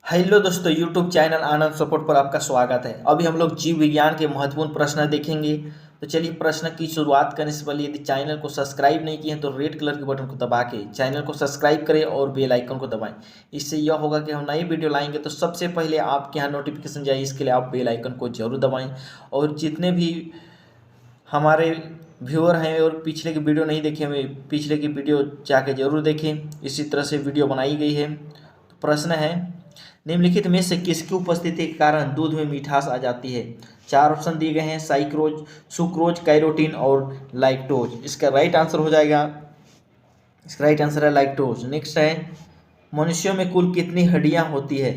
Hello दोस्तों, YouTube channel आनंद support पर आपका स्वागत है। अभी हम लोग जीव विज्ञान के महत्वपूर्ण प्रश्न देखेंगे। तो चलिए प्रश्न की शुरुआत करने से पहले यदि चैनल को सब्सक्राइब नहीं किए हैं तो रेड कलर के बटन को दबा के चैनल को सब्सक्राइब करें और बेल आइकन को दबाएं। इससे यह होगा कि हम नई वीडियो लाएंगे तो सबसे पहले आपके यहाँ नोटिफिकेशन जाए। इसके लिए आप बेल आइकन को जरूर दबाएँ। और जितने भी हमारे व्यूअर हैं और पिछले की वीडियो नहीं देखे हुए, पिछले की वीडियो जाके जरूर देखें। इसी तरह से वीडियो बनाई गई है। तो प्रश्न है, निम्नलिखित में से किसकी उपस्थिति के कारण दूध में मिठास आ जाती है। चार ऑप्शन दिए गए हैं, साइक्रोज, सुक्रोज, कैरोटीन और लैक्टोज। इसका राइट आंसर हो जाएगा, इसका राइट आंसर है लैक्टोज। नेक्स्ट है, मनुष्यों में कुल कितनी हड्डियां होती है।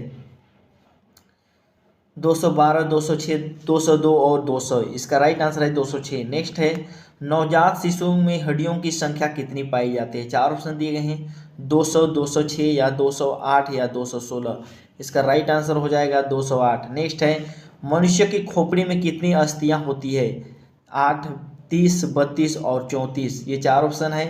212, 206, 202 और 200। इसका राइट आंसर है 206। नेक्स्ट है, नवजात शिशुओं में हड्डियों की संख्या कितनी पाई जाती है। चार ऑप्शन दिए गए हैं, 200, 206 या 208 या 216। इसका राइट आंसर हो जाएगा 208। नेक्स्ट है, मनुष्य की खोपड़ी में कितनी अस्थियां होती है। 8, 30, 32 और 34। ये चार ऑप्शन है।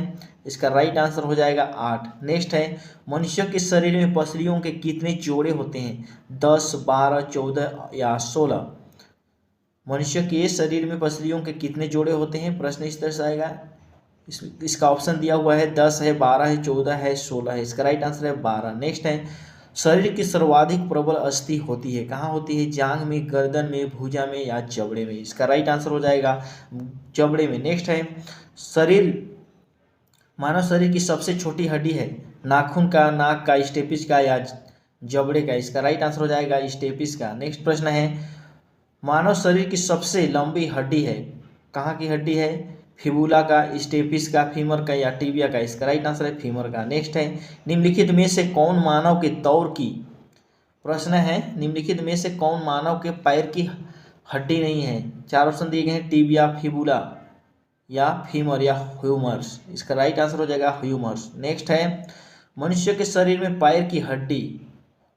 इसका राइट आंसर हो जाएगा 8। नेक्स्ट है, मनुष्य के शरीर में पसलियों के कितने जोड़े होते हैं। 10, 12, 14 या 16। मनुष्य के शरीर में पसलियों के कितने जोड़े होते हैं। प्रश्न इस तरह से आएगा। इसका ऑप्शन दिया हुआ है 10 है, 12 है, 14 है, 16 है। इसका राइट आंसर है 12। नेक्स्ट है, शरीर की सर्वाधिक प्रबल अस्थि होती है, कहाँ होती है। जांघ में, गर्दन में, भुजा में या जबड़े में। इसका राइट आंसर हो जाएगा जबड़े में। नेक्स्ट है, शरीर मानव शरीर की सबसे छोटी हड्डी है। नाखून का, नाक का, स्टेपिस का या जबड़े का। इसका राइट आंसर हो जाएगा स्टेपिस का। नेक्स्ट प्रश्न है, मानव शरीर की सबसे लंबी हड्डी है, कहाँ की हड्डी है। फिबुला का, स्टेपिस का, फीमर का या टिबिया का। इसका राइट आंसर है फीमर का। नेक्स्ट है, निम्नलिखित में से कौन मानव के तौर की, प्रश्न है, निम्नलिखित में से कौन मानव के पैर की हड्डी नहीं है। चार ऑप्शन दिए गए हैं, टिबिया, फिबुला या फीमर या ह्यूमर्स। इसका राइट आंसर हो जाएगा ह्यूमर्स। नेक्स्ट है, मनुष्य के शरीर में पैर की हड्डी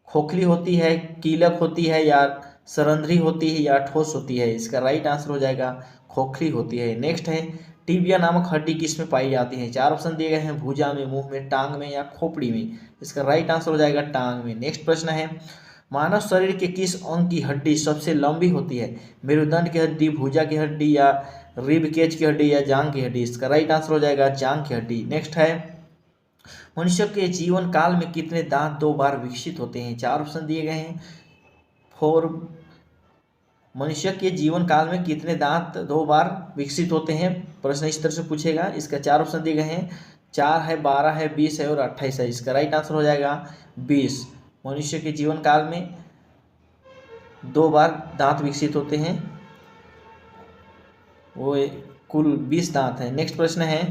खोखली होती है, कीलक होती है या सरंध्री होती है या ठोस होती है। इसका राइट आंसर हो जाएगा खोखली होती है। नेक्स्ट है, टिबिया नामक हड्डी किस में पाई जाती है। चार ऑप्शन दिए गए हैं, भुजा में, मुंह में, टांग में या खोपड़ी में। इसका राइट आंसर हो जाएगा टांग में। नेक्स्ट प्रश्न है, मानव शरीर के किस अंग की हड्डी सबसे लंबी होती है। मेरुदंड की हड्डी, भुजा की हड्डी या रिब केज की हड्डी या जांग की हड्डी। इसका राइट आंसर हो जाएगा जांग की हड्डी। नेक्स्ट है, मनुष्य के जीवन काल में कितने दांत दो बार विकसित होते हैं। चार ऑप्शन दिए गए हैं, 4। मनुष्य के जीवन काल में कितने दांत दो बार विकसित होते हैं। प्रश्न इस तरह से पूछेगा। इसका चार ऑप्शन दिए गए हैं, 4 है, 12 है, 20 है और 28 है। इसका राइट आंसर हो जाएगा 20। मनुष्य के जीवन काल में 2 बार दांत विकसित होते हैं, वो कुल 20 दांत हैं। नेक्स्ट प्रश्न है,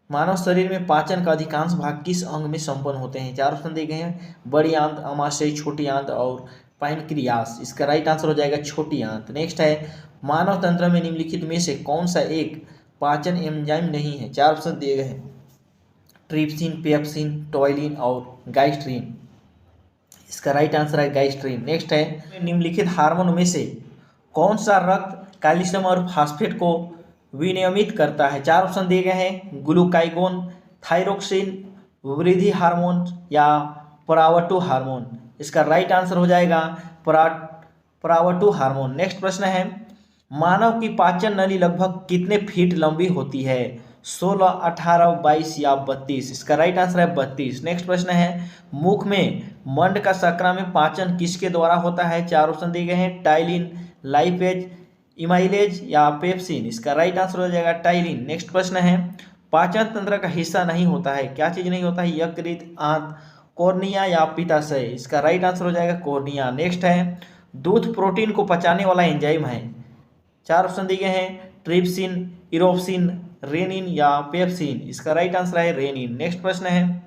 मानव शरीर में पाचन का अधिकांश भाग किस अंग में संपन्न होते हैं। चार ऑप्शन दिए गए हैं, बड़ी आंत, अमाशय, छोटी आंत और पैनक्रियास। इसका राइट आंसर हो जाएगा छोटी आंत। नेक्स्ट है, मानव तंत्र में निम्नलिखित में से कौन सा एक पाचन एंजाइम नहीं है। चार ऑप्शन दिए गए हैं, ट्रिप्सिन, पेप्सिन, टॉयलिन और गाइस्ट्रीन। इसका राइट आंसर है गाइस्ट्रीन। नेक्स्ट है, निम्नलिखित हार्मोन में से कौन सा रक्त कैल्शियम और फास्फेट को विनियमित करता है। चार ऑप्शन दिए गए हैं, ग्लूकाइगोन, थायरोक्सिन, वृद्धि हार्मोन या परावटु हार्मोन। इसका राइट आंसर हो जाएगा परावटु हार्मोन। नेक्स्ट प्रश्न है, मानव की पाचन नली लगभग कितने फीट लंबी होती है। 16, 18, 22 या 32। इसका राइट आंसर है 32। नेक्स्ट प्रश्न है, मुख में मंड का शर्करा में पाचन किसके द्वारा होता है। चार ऑप्शन दिए गए हैं, टाइलिन, लाइपेज, इमाइलेज या पेप्सिन। इसका राइट आंसर हो जाएगा टाइलिन। नेक्स्ट प्रश्न है, पाचन तंत्र का हिस्सा नहीं होता है, क्या चीज नहीं होता है। यकृत, आंत, कॉर्निया या पित्ताशय। इसका राइट आंसर हो जाएगा कॉर्निया। नेक्स्ट है, दूध प्रोटीन को पचाने वाला एंजाइम है। चार ऑप्शन दिए गए हैं, ट्रिप्सिन, इरोप्सिन, रेनिन या पेप्सिन। इसका राइट आंसर है रेनिन। नेक्स्ट प्रश्न है,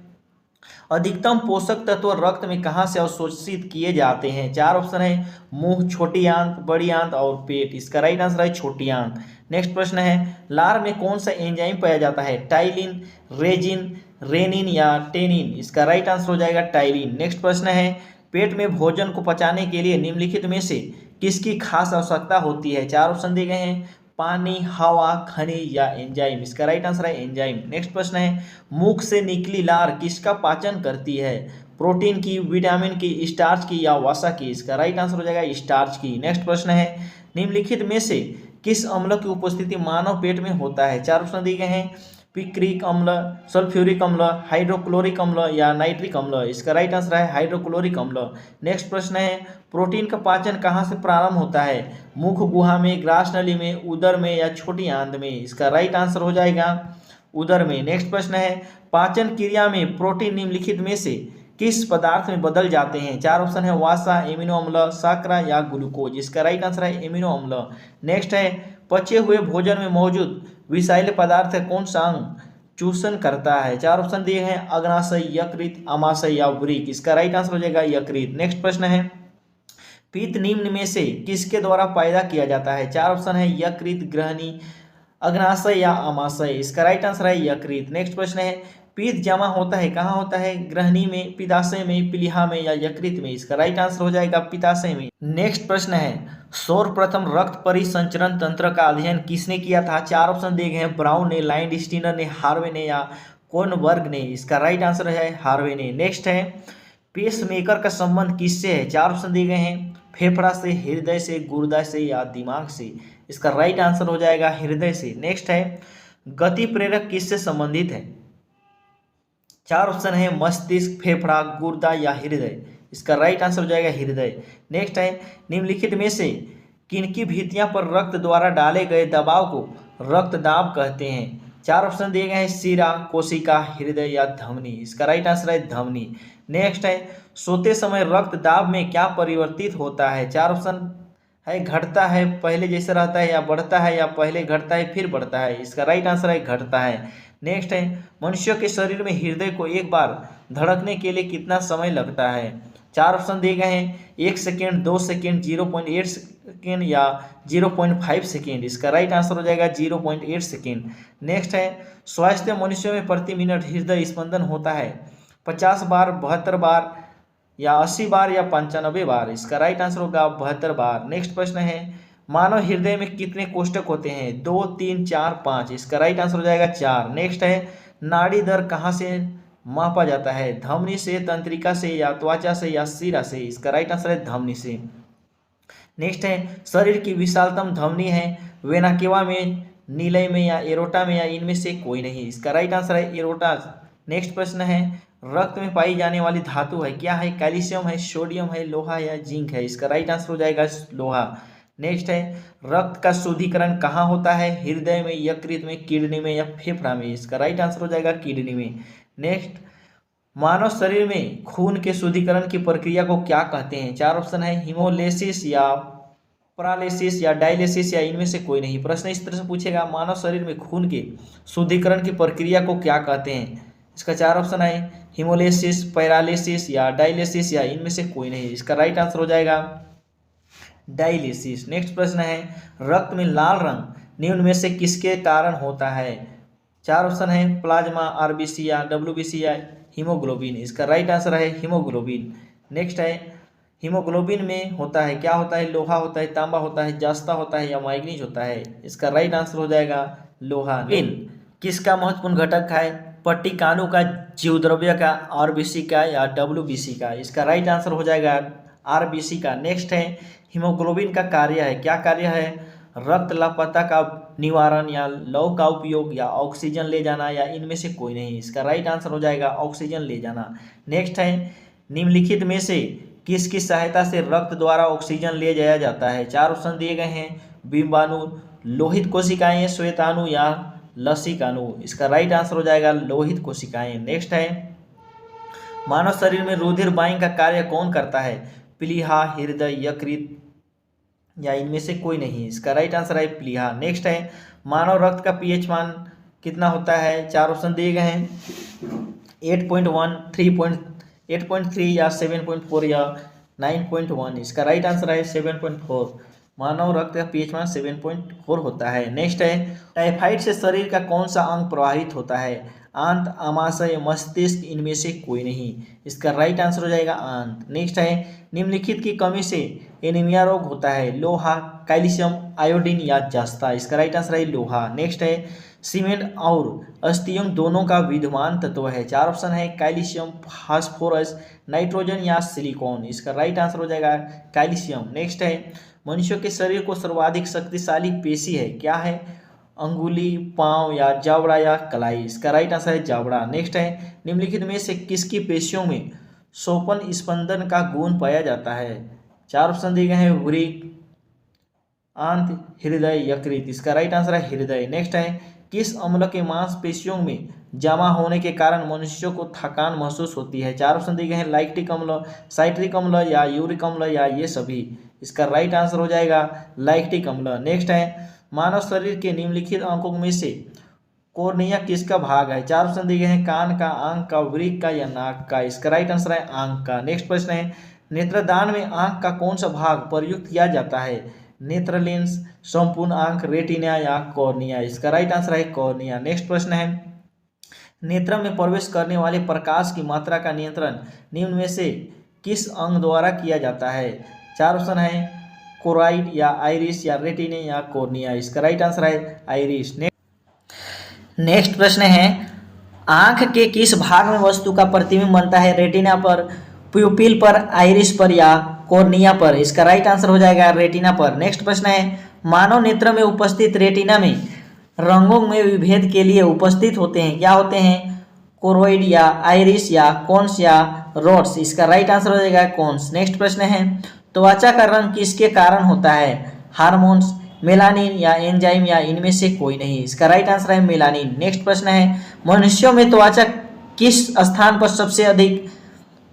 अधिकतम पोषक तत्व रक्त में कहाँ से अवशोषित किए जाते हैं। चार ऑप्शन है, मुंह, छोटी आंत, बड़ी आंत और पेट। इसका राइट आंसर है छोटी आंत। नेक्स्ट प्रश्न है, लार में कौन सा एंजाइम पाया जाता है। टाइलिन, रेजिन, रेनिन या टेनिन। इसका राइट आंसर हो जाएगा टाइलिन। नेक्स्ट प्रश्न है, पेट में भोजन को पचाने के लिए निम्नलिखित में से किसकी खास आवश्यकता होती है। चार ऑप्शन दिए गए हैं, पानी, हवा, खनिज या एंजाइम। इसका राइट आंसर है एंजाइम। नेक्स्ट प्रश्न है, मुख से निकली लार किसका पाचन करती है। प्रोटीन की, विटामिन की, स्टार्च की या वसा की? इसका राइट आंसर हो जाएगा स्टार्च की। नेक्स्ट प्रश्न है, निम्नलिखित में से किस अम्ल की उपस्थिति मानव पेट में होता है? चार ऑप्शन दिए गए हैं, पिक्रिक अम्ल, सल्फ्यूरिक अम्ल, हाइड्रोक्लोरिक अम्ल या नाइट्रिक अम्ल? इसका राइट आंसर है हाइड्रोक्लोरिक अम्ल। नेक्स्ट प्रश्न है, प्रोटीन का पाचन कहाँ से प्रारंभ होता है? मुख गुहा में, ग्रास नली में, उदर में या छोटी आंत में? इसका राइट आंसर हो जाएगा उदर में। नेक्स्ट प्रश्न है, पाचन क्रिया में प्रोटीन निम्नलिखित में से किस पदार्थ में बदल जाते हैं? चार ऑप्शन है, वासा, एमिनो अम्ल, साकरा या ग्लूकोज? इसका राइट आंसर है एमिनो अम्ल। नेक्स्ट है, पचे हुए भोजन में मौजूद विषैले पदार्थ कौन सा अंग चूषण करता है? चार ऑप्शन दिए हैं, अग्नाशय, यकृत, अमाशय या वृक्क? इसका राइट आंसर हो जाएगा यकृत। नेक्स्ट प्रश्न है, पित्त निम्न में से किसके द्वारा पैदा किया जाता है? चार ऑप्शन है, यकृत, ग्रहणी, अग्नाशय या अमाशय? इसका राइट आंसर है यकृत। नेक्स्ट प्रश्न है, पित्त जमा होता है कहाँ होता है? ग्रहणी में, पित्ताशय में, प्लीहा में या यकृत में? इसका राइट आंसर हो जाएगा पित्ताशय में। नेक्स्ट प्रश्न है, सर्वप्रथम रक्त परिसंचरण तंत्र का अध्ययन किसने किया था? चार ऑप्शन दिए गए हैं, ब्राउन ने, लाइंडस्टीनर ने, हार्वे ने या कोनबर्ग ने? इसका राइट आंसर है हार्वे ने। नेक्स्ट है, पेसमेकर का संबंध किससे है? चार ऑप्शन दिए गए हैं, फेफड़ा से, हृदय से, गुर्दा से या दिमाग से? इसका राइट आंसर हो जाएगा हृदय से। नेक्स्ट है, गति प्रेरक किससे संबंधित है? चार ऑप्शन है, मस्तिष्क, फेफड़ा, गुर्दा या हृदय? इसका राइट आंसर हो जाएगा हृदय। नेक्स्ट है, निम्नलिखित में से किनकी भित्तियां पर रक्त द्वारा डाले गए दबाव को रक्तदाब कहते हैं? चार ऑप्शन दिए गए हैं, शिरा, कोशिका, हृदय या धमनी? इसका राइट आंसर है धमनी। नेक्स्ट है, सोते समय रक्तदाब में क्या परिवर्तित होता है? चार ऑप्शन है, घटता है, पहले जैसे रहता है, या बढ़ता है, या पहले घटता है फिर बढ़ता है? इसका राइट आंसर है घटता है। नेक्स्ट है, मनुष्य के शरीर में हृदय को एक बार धड़कने के लिए कितना समय लगता है? चार ऑप्शन दिए गए हैं, 1 सेकेंड, 2 सेकेंड, 0.8 सेकेंड या 0.5 सेकेंड? इसका राइट आंसर हो जाएगा 0.8 सेकेंड। नेक्स्ट है, स्वस्थ मनुष्य में प्रति मिनट हृदय स्पंदन होता है 50 बार, 72 बार या 80 बार या 95 बार? इसका राइट आंसर होगा 72 बार। नेक्स्ट प्रश्न है, मानव हृदय में कितने कोष्ठक होते हैं? 2, 3, 4, 5? इसका राइट आंसर हो जाएगा 4। नेक्स्ट है, नाड़ी दर कहाँ से मापा जाता है? धमनी से, तंत्रिका से या त्वचा से या शिरा से? इसका राइट आंसर है धमनी से। नेक्स्ट है, शरीर की विशालतम धमनी है वेना केवा में, नीलय में या एरोटा में या इनमें से कोई नहीं? इसका राइट आंसर है एरोटा। नेक्स्ट प्रश्न है, रक्त में पाई जाने वाली धातु है क्या है? कैल्शियम है, सोडियम है, लोहा या जिंक है? इसका राइट आंसर हो जाएगा लोहा। नेक्स्ट है, रक्त का शुद्धिकरण कहाँ होता है? हृदय में, यकृत में, किडनी में या फेफड़ा में? इसका राइट आंसर हो जाएगा किडनी में। नेक्स्ट, मानव शरीर में खून के शुद्धिकरण की प्रक्रिया को क्या कहते हैं? चार ऑप्शन है, हीमोलिसिस या पैरालिसिस या डायलिसिस या इनमें से कोई नहीं? प्रश्न इस तरह से पूछेगा, मानव शरीर में खून के शुद्धिकरण की प्रक्रिया को क्या कहते हैं? इसका चार ऑप्शन है, हीमोलिसिस, पैरालिसिस या डायलिसिस या इनमें से कोई नहीं? इसका राइट आंसर हो जाएगा डायलिसिस। नेक्स्ट प्रश्न है, रक्त में लाल रंग निम्न में से किसके कारण होता है? चार ऑप्शन है, प्लाज्मा, आरबीसी या डब्ल्यूबीसी या हीमोग्लोबिन? इसका राइट आंसर है हीमोग्लोबिन। नेक्स्ट है, हीमोग्लोबिन में होता है क्या होता है? लोहा होता है, तांबा होता है, जस्ता होता है या मैग्नीज होता है? इसका राइट आंसर हो जाएगा लोहा। इन किसका महत्वपूर्ण घटक है? पट्टिकाणु का, जीवद्रव्य का, आरबीसी का या डब्ल्यूबीसी का? इसका राइट आंसर हो जाएगा आरबीसी का। नेक्स्ट है, हीमोग्लोबिन का कार्य है क्या कार्य है? रक्त लापता का निवारण या लौह का उपयोग या ऑक्सीजन ले जाना या इनमें से कोई नहीं? इसका राइट आंसर हो जाएगा ऑक्सीजन ले जाना। नेक्स्ट है, निम्नलिखित में से किसकी सहायता से रक्त द्वारा ऑक्सीजन ले जाया जाता है? चार ऑप्शन दिए गए हैं, बिंबाणु, लोहित कोशिकाएं, श्वेताणु या लसिकाणु? इसका राइट आंसर हो जाएगा लोहित कोशिकाएं। नेक्स्ट है, मानव शरीर में रुधिर वाहिनी का कार्य कौन करता है? प्लीहा, हृदय, यकृत या इनमें से कोई नहीं? इसका राइट आंसर है प्लीहा। नेक्स्ट है, मानव रक्त का पीएच मान कितना होता है? चार ऑप्शन दिए गए हैं, 8.1, 8.3 या 7.4 या 9.1? इसका राइट आंसर है 7.4। मानव रक्त का पीएच मान 7.4 होता है। नेक्स्ट है, टाइफाइड से शरीर का कौन सा अंग प्रभावित होता है? आंत, आमाशय, मस्तिष्क, इनमें से कोई नहीं। इसका राइट आंसर हो जाएगा आंत। नेक्स्ट है निम्नलिखित की कमी से एनीमिया रोग होता है। लोहा, कैल्शियम, आयोडीन या जस्ता। इसका राइट आंसर है लोहा। नेक्स्ट है सीमेंट और अस्थियम दोनों का विद्यमान तत्व है। चार ऑप्शन है कैल्शियम, फास्फोरस, नाइट्रोजन या सिलिकॉन। इसका राइट आंसर हो जाएगा कैल्शियम। नेक्स्ट है मनुष्य के शरीर को सर्वाधिक शक्तिशाली पेशी है, क्या है? अंगुली, पांव या जबड़ा या कलाई। इसका राइट आंसर है जबड़ा। नेक्स्ट है निम्नलिखित में से किसकी पेशियों में सोपन स्पंदन का गुण पाया जाता है? चार ऑप्शन दिए गए हैं वृक्क, आंत, हृदय, यकृत। इसका राइट आंसर है हृदय। नेक्स्ट है किस अम्ल के मांसपेशियों में जमा होने के कारण मनुष्यों को थकान महसूस होती है? चार ऑप्शन दिए गए हैं लैक्टिक अम्ल, साइट्रिक अम्ल या यूरिक अम्ल या ये सभी। इसका राइट आंसर हो जाएगा लैक्टिक अम्ल। नेक्स्ट है मानव शरीर के निम्नलिखित अंगों में से कॉर्निया किसका भाग है? चार ऑप्शन दिए गए हैं कान का, आंख का, वृक्क का या नाक का। इसका राइट आंसर है आंख का। नेक्स्ट प्रश्न है नेत्रदान में आंख का कौन सा भाग प्रयुक्त किया जाता है? नेत्र लेंस, संपूर्ण आंख, रेटिना या कॉर्निया। इसका राइट आंसर है कॉर्निया। नेक्स्ट प्रश्न है नेत्र में प्रवेश करने वाले प्रकाश की मात्रा का नियंत्रण निम्न में से किस अंग द्वारा किया जाता है? चार ऑप्शन है कोराइड या आइरिस या रेटिना या कॉर्निया। इसका राइट आंसर है आइरिस। नेक्स्ट प्रश्न है आंख के किस भाग में वस्तु का प्रतिबिंब बनता है? रेटिना पर, प्यूपिल पर, आइरिस पर या कॉर्निया पर। इसका राइट आंसर हो जाएगा रेटिना पर। नेक्स्ट प्रश्न है मानव नेत्र में उपस्थित रेटिना में रंगों में विभेद के लिए उपस्थित होते हैं, क्या होते हैं? कोरोइड या आइरिस या कोन्स या रोड्स। इसका राइट आंसर हो जाएगा कोन्स। नेक्स्ट प्रश्न है त्वचा का रंग किसके कारण होता है? हार्मोन्स, मेलानिन या एंजाइम या इनमें से कोई नहीं। इसका राइट आंसर है मेलानिन। नेक्स्ट प्रश्न है मनुष्यों में त्वचा किस स्थान पर सबसे अधिक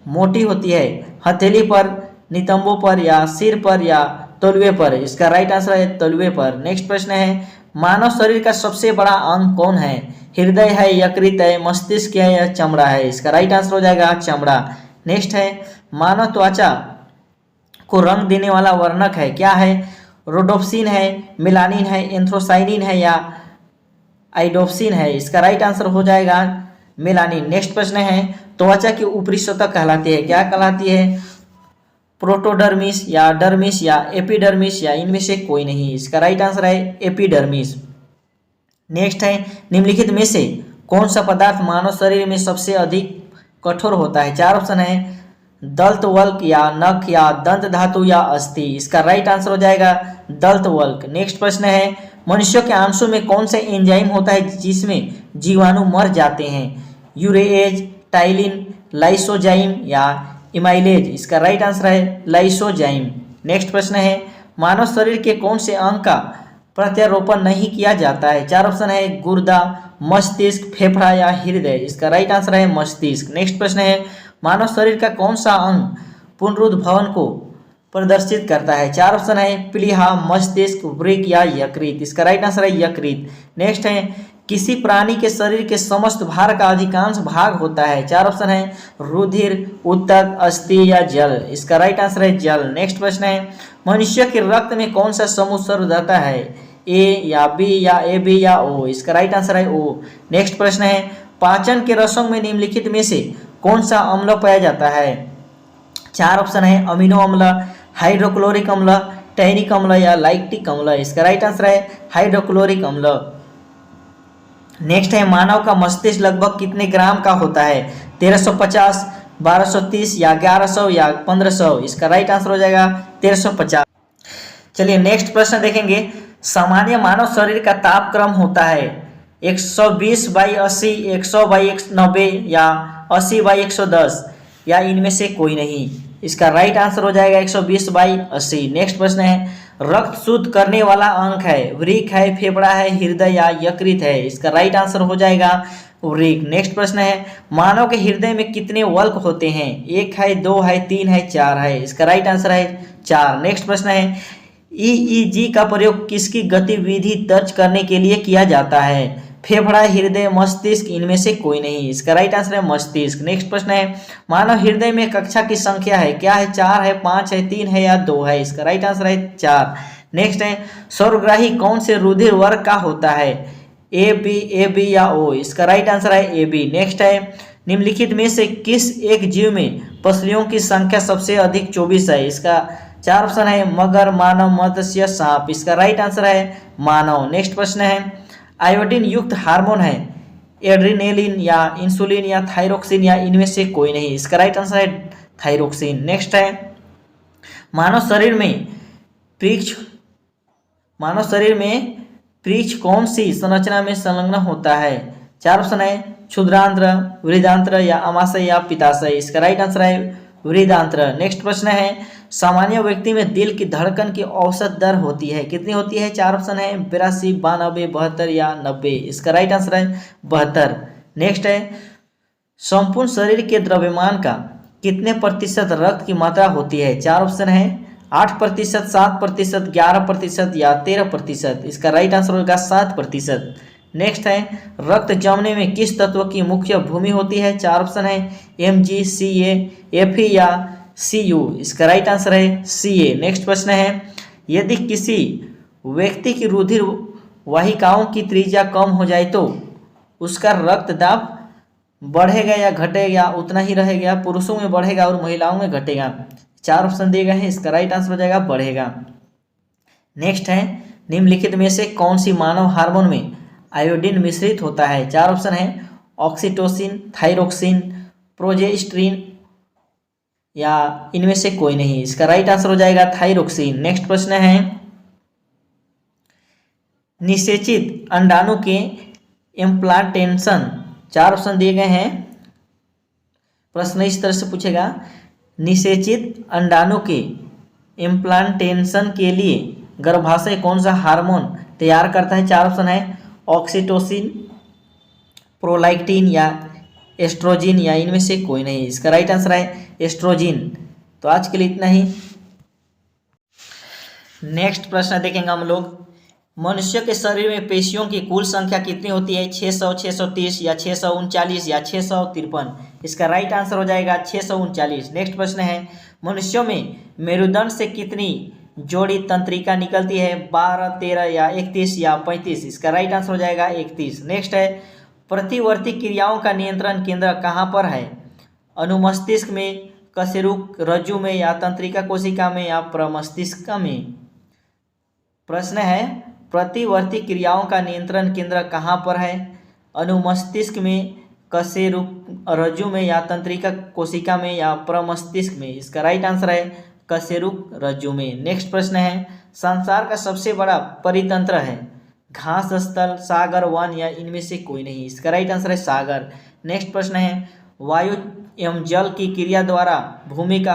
मोटी होती है? हथेली पर, नितंबों पर या सिर पर या तलवे पर। इसका राइट आंसर है तलवे पर। नेक्स्ट प्रश्न है मानव शरीर का सबसे बड़ा अंग कौन है? हृदय है, यकृत है, मस्तिष्क है या चमड़ा है। इसका राइट आंसर हो जाएगा चमड़ा। नेक्स्ट है मानव त्वचा को रंग देने वाला वर्णक है, क्या है? रोडोप्सिन है, मेलानिन है, एंथ्रोसाइनिन है या आइडोप्सिन है। इसका राइट आंसर हो जाएगा मेलानिन। नेक्स्ट प्रश्न है त्वचा की ऊपरी सतह कहलाती है, क्या कहलाती है? प्रोटोडर्मिस या डर्मिस या एपिडर्मिस या इनमें से कोई नहीं। इसका राइट आंसर है एपिडर्मिस। नेक्स्ट है निम्नलिखित में से कौन सा पदार्थ मानव शरीर में सबसे अधिक कठोर होता है? चार ऑप्शन है दंत वल्क या नख या दंत धातु या अस्थि। इसका राइट आंसर हो जाएगा दंत वल्क। नेक्स्ट प्रश्न है मनुष्य के आंसू में कौन से एंजाइम होता है जिसमें जीवाणु मर जाते हैं? यूरेज, टाइलिन, लाइसोजाइम या इमाइलेज। इसका राइट आंसर है लाइसोजाइम। नेक्स्ट प्रश्न है मानव शरीर के कौन से अंग का प्रत्यारोपण नहीं किया जाता है? चार ऑप्शन है गुर्दा, मस्तिष्क, फेफड़ा या हृदय। इसका राइट आंसर है मस्तिष्क। नेक्स्ट प्रश्न है मानव शरीर का कौन सा अंग पुनरुद्भवन को प्रदर्शित करता है? चार ऑप्शन है प्लीहा, मस्तिष्क, वृक्क या यकृत। इसका राइट आंसर है यकृत। नेक्स्ट है किसी प्राणी के शरीर के समस्त भार का अधिकांश भाग होता है? चार ऑप्शन है रुधिर, ऊतक, अस्थि या जल। इसका राइट आंसर है जल। नेक्स्ट प्रश्न है मनुष्य के रक्त में कौन सा समूह सर्वदाता है? ए या बी या ए बी या ओ। इसका राइट आंसर है ओ। नेक्स्ट प्रश्न है पाचन के रसों में निम्नलिखित में से कौन सा अम्ल पाया जाता है? चार ऑप्शन है अमीनो अम्ल, हाइड्रोक्लोरिक अम्ल, टैनिक अम्ल या लैक्टिक अम्ल। इसका राइट आंसर है हाइड्रोक्लोरिक अम्ल। नेक्स्ट है मानव का मस्तिष्क लगभग कितने ग्राम का होता है? 1350, 1230 या 1100 या 1500। इसका राइट आंसर हो जाएगा 1350। चलिए नेक्स्ट प्रश्न देखेंगे सामान्य मानव शरीर का तापक्रम होता है 120/80, 100/90 या 80/110 या इनमें से कोई नहीं। इसका राइट आंसर हो जाएगा 120/80। नेक्स्ट प्रश्न है रक्त शुद्ध करने वाला अंग है? वृक्क है, फेफड़ा है, हृदय या यकृत है। इसका राइट आंसर हो जाएगा वृक्क। नेक्स्ट प्रश्न है मानव के हृदय में कितने वल्क होते हैं? एक है, दो है, तीन है, चार है। इसका राइट आंसर है चार। नेक्स्ट प्रश्न है ईईजी का प्रयोग किसकी गतिविधि दर्ज करने के लिए किया जाता है? फेफड़ा, हृदय, मस्तिष्क, इनमें से कोई नहीं। इसका राइट आंसर है मस्तिष्क। नेक्स्ट प्रश्न है मानव हृदय में कक्षा की संख्या है, क्या है? 4 है, 5 है, 3 है या 2 है। इसका राइट आंसर है 4। नेक्स्ट है सर्वग्राही कौन से रुधिर वर्ग का होता है? ए बी या ओ, इसका राइट आंसर है ए बी। नेक्स्ट है निम्नलिखित में से किस एक जीव में पसलियों की संख्या सबसे अधिक 24 है। इसका चार ऑप्शन है मगर, मानव, मत्स्य, सांप। इसका राइट आंसर है मानव। नेक्स्ट प्रश्न है आयोडीन युक्त हार्मोन है एड्रीनेलिन या इंसुलिन या थायरोक्सिन या इनमें से कोई नहीं। इसका राइट आंसर है थायरोक्सिन। नेक्स्ट है मानव शरीर में पृष्ठ कौन सी संरचना में संलग्न होता है। चार ऑप्शन है क्षुद्रांत्र, वृदांत्र या अमाशय या पित्ताशय। इसका राइट आंसर है वृदांत्र। नेक्स्ट प्रश्न है सामान्य व्यक्ति में दिल की धड़कन की औसत दर होती है, कितनी होती है। चार ऑप्शन है 82, 92, 72 या 90। इसका राइट आंसर है 72। नेक्स्ट है संपूर्ण शरीर के द्रव्यमान का कितने प्रतिशत रक्त की मात्रा होती है। चार ऑप्शन है 8%, 7%, 11% या 13%। इसका राइट आंसर होगा 7%। नेक्स्ट है रक्त जमने में किस तत्व की मुख्य भूमि होती है। चार ऑप्शन है Mg, Ca, Fe या Cu। इसका राइट आंसर है Ca। नेक्स्ट प्रश्न है यदि किसी व्यक्ति की रुधिर वाहिकाओं की त्रिज्या कम हो जाए तो उसका रक्तदाब बढ़ेगा या घटेगा, उतना ही रहेगा। पुरुषों में बढ़ेगा और महिलाओं में घटेगा। चार ऑप्शन दिए गए हैं, इसका राइट आंसर हो जाएगा बढ़ेगा। नेक्स्ट है निम्नलिखित में से कौन सी मानव हार्मोन में आयोडीन मिश्रित होता है। चार ऑप्शन है ऑक्सीटोसिन, थायरोक्सिन, प्रोजेस्टेरोन या इनमें से कोई नहीं। इसका राइट आंसर हो जाएगा थायरोक्सिन। नेक्स्ट प्रश्न है निषेचित अंडाणु के इम्प्लांटेशन। चार ऑप्शन दिए गए हैं। प्रश्न इस तरह से पूछेगा निषेचित अंडाणु के इम्प्लांटेशन के लिए गर्भाशय कौन सा हार्मोन तैयार करता है। चार ऑप्शन है ऑक्सीटोसिन, प्रोलैक्टिन या एस्ट्रोजिन या इनमें से कोई नहीं। इसका राइट आंसर है एस्ट्रोजिन। तो आज के लिए इतना ही। नेक्स्ट प्रश्न देखेंगे हम लोग मनुष्य के शरीर में पेशियों की कुल संख्या कितनी होती है। 600, 630 या 639 या 653। इसका राइट आंसर हो जाएगा 639। नेक्स्ट प्रश्न है मनुष्यों में मेरुदंड से कितनी जोड़ी तंत्रिका निकलती है। 12, 13 या 31 या 35। इसका राइट आंसर हो जाएगा 31। नेक्स्ट है प्रतिवर्ती क्रियाओं का नियंत्रण केंद्र कहाँ पर है। अनुमस्तिष्क में, कशेरुक रज्जु में या तंत्रिका कोशिका में या प्रमस्तिष्क में। प्रश्न है प्रतिवर्ती क्रियाओं का नियंत्रण केंद्र कहाँ पर है। अनुमस्तिष्क में, कशेरुक रज्जु में या तंत्रिका कोशिका में या प्रमस्तिष्क में। इसका राइट आंसर है कशेरुक रज्जु में। नेक्स्ट प्रश्न है संसार का सबसे बड़ा परितंत्र है घास स्थल, सागर, वन या इनमें से कोई नहीं। इसका राइट आंसर है सागर। नेक्स्ट प्रश्न है वायु एवं जल की क्रिया द्वारा भूमि का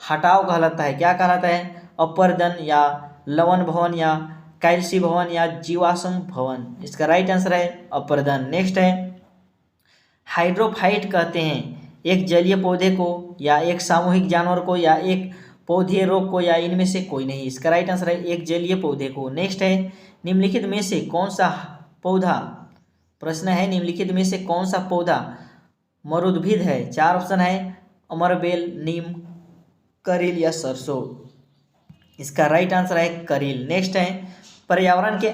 हटाव कहलाता है, क्या कहलाता है। अपरदन या लवण भवन या कैल्सी भवन या जीवाश्म भवन। इसका राइट आंसर है अपरदन। नेक्स्ट है हाइड्रोफाइट कहते हैं एक जलीय पौधे को या एक सामूहिक जानवर को या एक पौधीय रोग को या इनमें से कोई नहीं। इसका राइट आंसर है एक जलीय पौधे को। नेक्स्ट है निम्नलिखित में से कौन सा पौधा, प्रश्न है निम्नलिखित में से कौन सा पौधा मरुद्भिद है। चार ऑप्शन है अमरबेल, नीम, करील या सरसों। इसका राइट आंसर है करील। नेक्स्ट है पर्यावरण के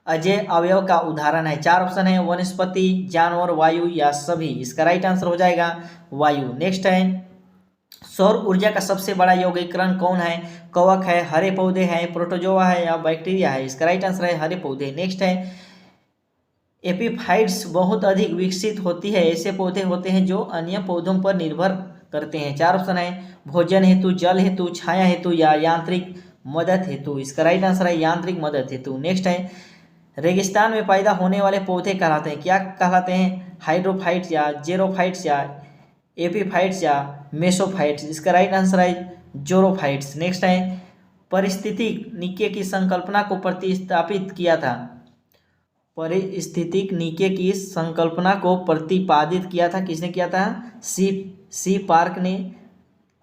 अजेय अवयव का उदाहरण है। चार ऑप्शन है वनस्पति, जानवर, वायु या सभी। इसका राइट आंसर हो जाएगा वायु। नेक्स्ट है सौर ऊर्जा का सबसे बड़ा यौगिकरण कौन है। कवक है, हरे पौधे हैं, प्रोटोजोआ है या बैक्टीरिया है। इसका राइट आंसर है हरे पौधे। नेक्स्ट है एपीफाइट्स बहुत अधिक विकसित होती है ऐसे पौधे होते हैं जो अन्य पौधों पर निर्भर करते हैं। चार ऑप्शन है भोजन हेतु, जल हेतु, छाया हेतु या यांत्रिक मदद हेतु। इसका राइट आंसर है यांत्रिक मदद हेतु। नेक्स्ट है रेगिस्तान में पैदा होने वाले पौधे कहलाते हैं, क्या कहलाते हैं। हाइड्रोफाइट्स या जेरोफाइट्स या एपीफाइट्स या मेसोफाइट्स। इसका राइट आंसर है जोरोफाइट्स। नेक्स्ट है परिस्थितिक नीचे की संकल्पना को प्रतिस्थापित किया था। परिस्थितिक नीचे की संकल्पना को प्रतिपादित किया था, किसने किया था। सी पार्क ने,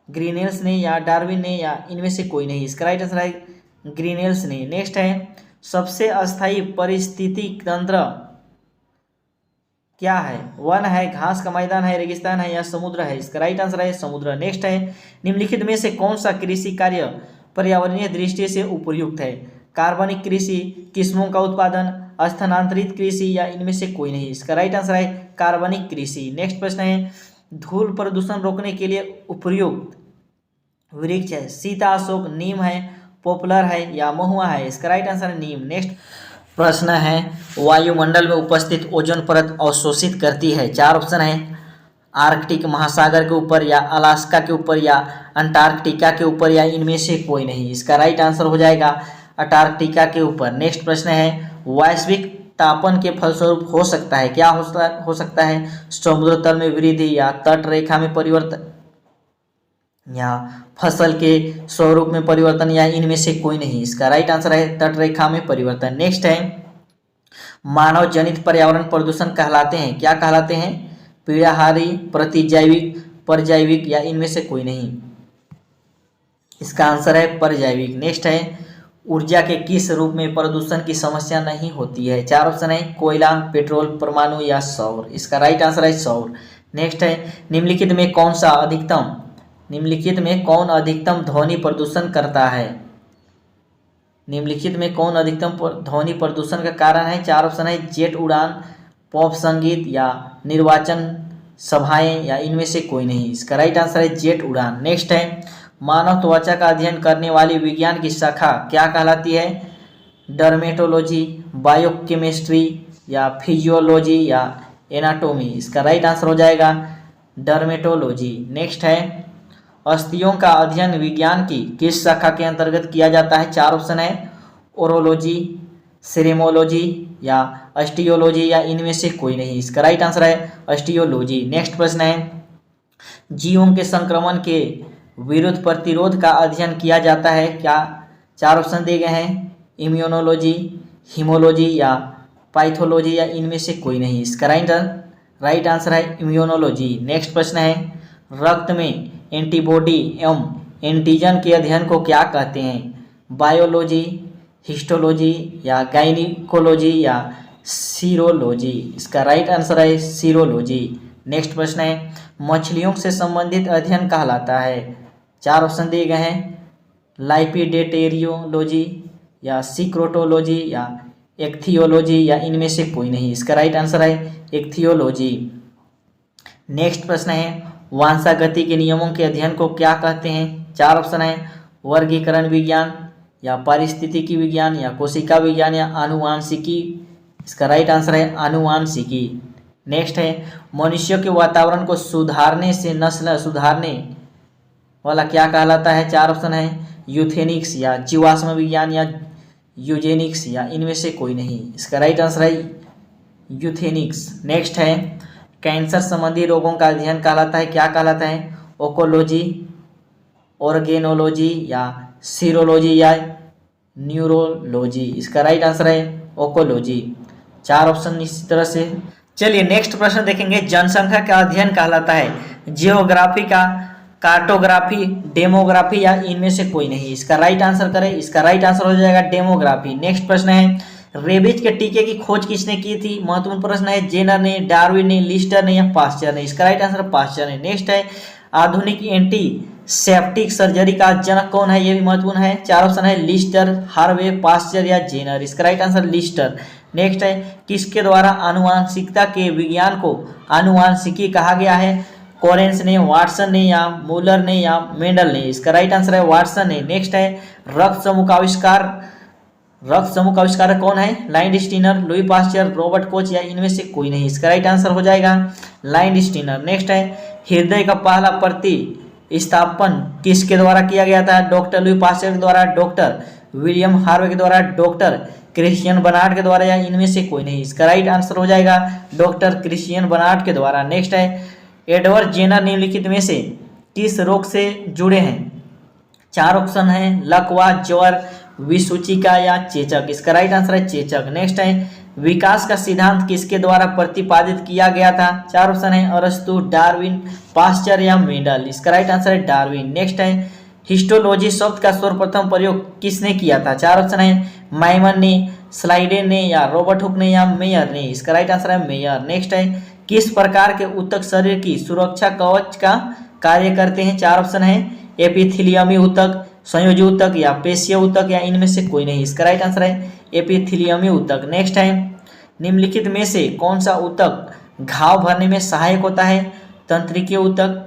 ग्रीनेल्स ने या डार्विन ने या इनमें से कोई नहीं। इसका राइट आंसर है ग्रीनेल्स ने। नेक्स्ट है सबसे अस्थायी परिस्थितिक तंत्र क्या है। वन है, घास का मैदान है, रेगिस्तान है या समुद्र है। इसका राइट आंसर है समुद्र। नेक्स्ट है निम्नलिखित में से कौन सा कृषि कार्य पर्यावरणीय दृष्टि से उपयुक्त है। कार्बनिक कृषि, किस्मों का उत्पादन, स्थानांतरित कृषि या इनमें से कोई नहीं। इसका राइट आंसर है कार्बनिक कृषि। नेक्स्ट प्रश्न है धूल प्रदूषण रोकने के लिए उपयुक्त वृक्ष है सीता, अशोक, नीम है, पॉपुलर है या महुआ है। इसका राइट आंसर है नीम। नेक्स्ट प्रश्न है वायुमंडल में उपस्थित ओजोन परत अवशोषित करती है। चार ऑप्शन है आर्कटिक महासागर के ऊपर या अलास्का के ऊपर या अंटार्कटिका के ऊपर या इनमें से कोई नहीं। इसका राइट आंसर हो जाएगा अंटार्कटिका के ऊपर। नेक्स्ट प्रश्न है वैश्विक तापन के फलस्वरूप हो सकता है क्या हो सकता है समुद्र तल में वृद्धि या तट रेखा में परिवर्तन या फसल के स्वरूप में परिवर्तन या इनमें से कोई नहीं। इसका राइट आंसर है तट रेखा में परिवर्तन। नेक्स्ट है मानव जनित पर्यावरण प्रदूषण कहलाते हैं क्या कहलाते हैं पीड़ाहारी, प्रतिजैविक, परजैविक या इनमें से कोई नहीं। इसका आंसर है परजैविक। नेक्स्ट है ऊर्जा के किस रूप में प्रदूषण की समस्या नहीं होती है। चार ऑप्शन है कोयला, पेट्रोल, परमाणु या सौर। इसका राइट आंसर है सौर। नेक्स्ट है निम्नलिखित में कौन अधिकतम ध्वनि प्रदूषण करता है। निम्नलिखित में कौन अधिकतम ध्वनि प्रदूषण का कारण है। चार ऑप्शन है जेट उड़ान, पॉप संगीत या निर्वाचन सभाएं या इनमें से कोई नहीं। इसका राइट आंसर है जेट उड़ान। नेक्स्ट है मानव त्वचा का अध्ययन करने वाली विज्ञान की शाखा क्या कहलाती है डर्मेटोलॉजी, बायोकेमिस्ट्री या फिजियोलॉजी या एनाटोमी। इसका राइट आंसर हो जाएगा डर्मेटोलॉजी। नेक्स्ट है अस्थियों का अध्ययन विज्ञान की किस शाखा के अंतर्गत किया जाता है। चार ऑप्शन है ओरोलॉजी, सेरेमोलॉजी या अस्टियोलॉजी या इनमें से कोई नहीं। इसका राइट आंसर है अस्टियोलॉजी। नेक्स्ट प्रश्न है जीवों के संक्रमण के विरुद्ध प्रतिरोध का अध्ययन किया जाता है क्या। चार ऑप्शन दिए गए हैं इम्यूनोलॉजी, हीमोलॉजी या पैथोलॉजी या इनमें से कोई नहीं। इसका राइट आंसर है इम्यूनोलॉजी। नेक्स्ट प्रश्न है रक्त में एंटीबॉडी एवं एंटीजन के अध्ययन को क्या कहते हैं बायोलॉजी, हिस्टोलॉजी या गायनिकोलॉजी या सीरोलॉजी। इसका राइट आंसर है सीरोलॉजी। नेक्स्ट प्रश्न है मछलियों से संबंधित अध्ययन कहलाता है। चार ऑप्शन दिए गए हैं लाइपिडेटेरियोलॉजी या सिक्रोटोलॉजी या एक्थियोलॉजी या इनमें से कोई नहीं। इसका राइट आंसर है एक्थियोलॉजी। नेक्स्ट प्रश्न है वांछागति के नियमों के अध्ययन को क्या कहते हैं। चार ऑप्शन है वर्गीकरण विज्ञान या पारिस्थितिकी विज्ञान या कोशिका विज्ञान या आनुवांशिकी। इसका राइट आंसर है आनुवांशिकी। नेक्स्ट है मनुष्य के वातावरण को सुधारने से नस्ल सुधारने वाला क्या कहलाता है। चार ऑप्शन है यूथेनिक्स या जीवाश्म विज्ञान या यूजेनिक्स या इनमें से कोई नहीं। इसका राइट आंसर है यूथेनिक्स। नेक्स्ट है कैंसर संबंधी रोगों का अध्ययन कहलाता है क्या कहलाता है ओकोलॉजी, ऑर्गेनोलॉजी या सीरोलॉजी या न्यूरोलॉजी। इसका राइट आंसर है ओकोलॉजी। चार ऑप्शन इसी तरह से। चलिए नेक्स्ट प्रश्न देखेंगे जनसंख्या का अध्ययन कहलाता है जियोग्राफी का, कार्टोग्राफी, डेमोग्राफी या इनमें से कोई नहीं। इसका राइट आंसर करें। इसका राइट आंसर हो जाएगा डेमोग्राफी। नेक्स्ट प्रश्न है रेबीज के टीके की खोज किसने की थी। महत्वपूर्ण प्रश्न है जेनर ने, डार्विन ने, लिस्टर ने या पास्चर ने। इसका राइट आंसर पास्चर ने। नेक्स्ट है आधुनिक एंटीसेप्टिक सर्जरी का जनक कौन है, ये भी महत्वपूर्ण है। चार ऑप्शन है लिस्टर, हार्वे, पास्चर या जेनर। इसका राइट आंसर लिस्टर। नेक्स्ट है किसके द्वारा आनुवांशिकता के विज्ञान को आनुवांशिकी कहा गया है। कोरेंस ने, वाटसन ने या मूलर ने या मेंडल ने। इसका राइट आंसर है वाटसन ने। नेक्स्ट है रक्त समूह का आविष्कार कौन है। Line Steiner, Louis Pasteur, Robert Koch या इनमें से कोई नहीं। इसका राइट आंसर हो जाएगा लाइन स्टीनर। नेक्स्ट है हृदय का पहला प्रतिस्थापन किसके द्वारा किया गया था। डॉक्टर लुई पास्चर के द्वारा, डॉक्टर विलियम हार्वे के द्वारा, डॉक्टर क्रिश्चियन बर्नार्ड के द्वारा या इनमें से कोई नहीं। इसका राइट आंसर हो जाएगा डॉक्टर क्रिश्चियन बर्नार्ड के द्वारा। नेक्स्ट है एडवर्ड जेनर निम्नलिखित में से किस रोग से जुड़े हैं। चार ऑप्शन है लकवा, ज्वर, विसूचिका या चेचक। इसका राइट आंसर है चेचक। नेक्स्ट है विकास का सिद्धांत किसके द्वारा प्रतिपादित किया गया था। चार ऑप्शन है अरस्तु, डार्विन, पास्चर या मेंडल। इसका राइट आंसर है डार्विन। नेक्स्ट है हिस्टोलॉजी शब्द का सर्वप्रथम प्रयोग किसने किया था। चार ऑप्शन है माइमन ने, स्लाइडेन ने या रॉबर्ट हुक ने या मेयर ने। इसका राइट आंसर है मेयर। नेक्स्ट है किस प्रकार के ऊतक शरीर की सुरक्षा कवच का कार्य करते हैं। चार ऑप्शन है एपिथेलियमी ऊतक, संयोजी ऊतक या पेशीय ऊतक या इनमें से कोई नहीं। इसका राइट आंसर है एपिथेलियमी ऊतक। नेक्स्ट है, निम्नलिखित में से कौन सा ऊतक घाव भरने में सहायक होता है? तंत्रिकीय ऊतक,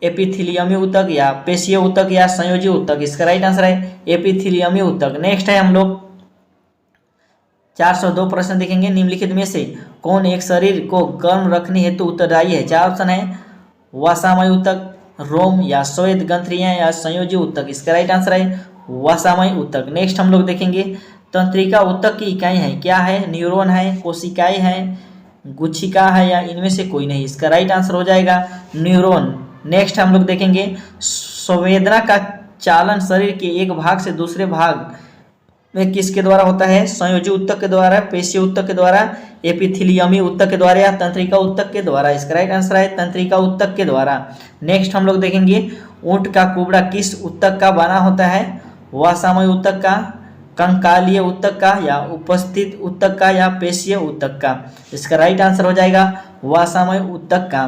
एपिथेलियमी ऊतक या पेशीय ऊतक या संयोजी ऊतक। इसका राइट आंसर है एपिथेलियमी ऊतक। नेक्स्ट है, हम लोग 402 प्रश्न देखेंगे। निम्नलिखित में से कौन एक शरीर को गर्म रखने हेतु उत्तरदायी है? 4 ऑप्शन है, वसामय ऊतक, रोम या श्वेत ग्रंथियां या संयोजी ऊतक। इसका राइट आंसर है वसामय ऊतक। नेक्स्ट हम लोग देखेंगे तंत्रिका ऊतक की इकाई है, क्या है? न्यूरॉन है, कोशिकाएं हैं, गुच्छिका है या इनमें से कोई नहीं। इसका राइट आंसर हो जाएगा न्यूरॉन। नेक्स्ट हम लोग देखेंगे संवेदना का चालन शरीर के एक भाग से दूसरे भाग में किसके द्वारा होता है? संयोजी ऊतक के द्वारा, पेशीय ऊतक के द्वारा, एपिथेलियमी ऊतक के द्वारा या तंत्रिका ऊतक के द्वारा। इसका राइट आंसर है तंत्रिका ऊतक के द्वारा। नेक्स्ट हम लोग देखेंगे ऊंट का कुबड़ा किस ऊतक का बना होता है? वसामय ऊतक का, कंकालीय ऊतक का या उपस्थित ऊतक का या पेशीय ऊतक का। इसका राइट आंसर हो जाएगा वसामय ऊतक का।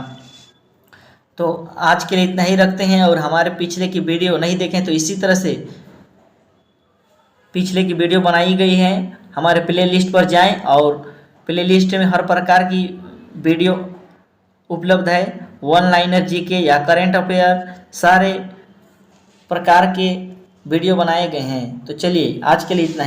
तो आज के लिए इतना ही रखते हैं, और हमारे पिछले की वीडियो नहीं देखें तो इसी तरह से पिछले की वीडियो बनाई गई है, हमारे प्ले लिस्ट पर जाएं और प्ले लिस्ट में हर प्रकार की वीडियो उपलब्ध है। वन लाइनर जीके या करेंट अफेयर सारे प्रकार के वीडियो बनाए गए हैं। तो चलिए आज के लिए इतना ही।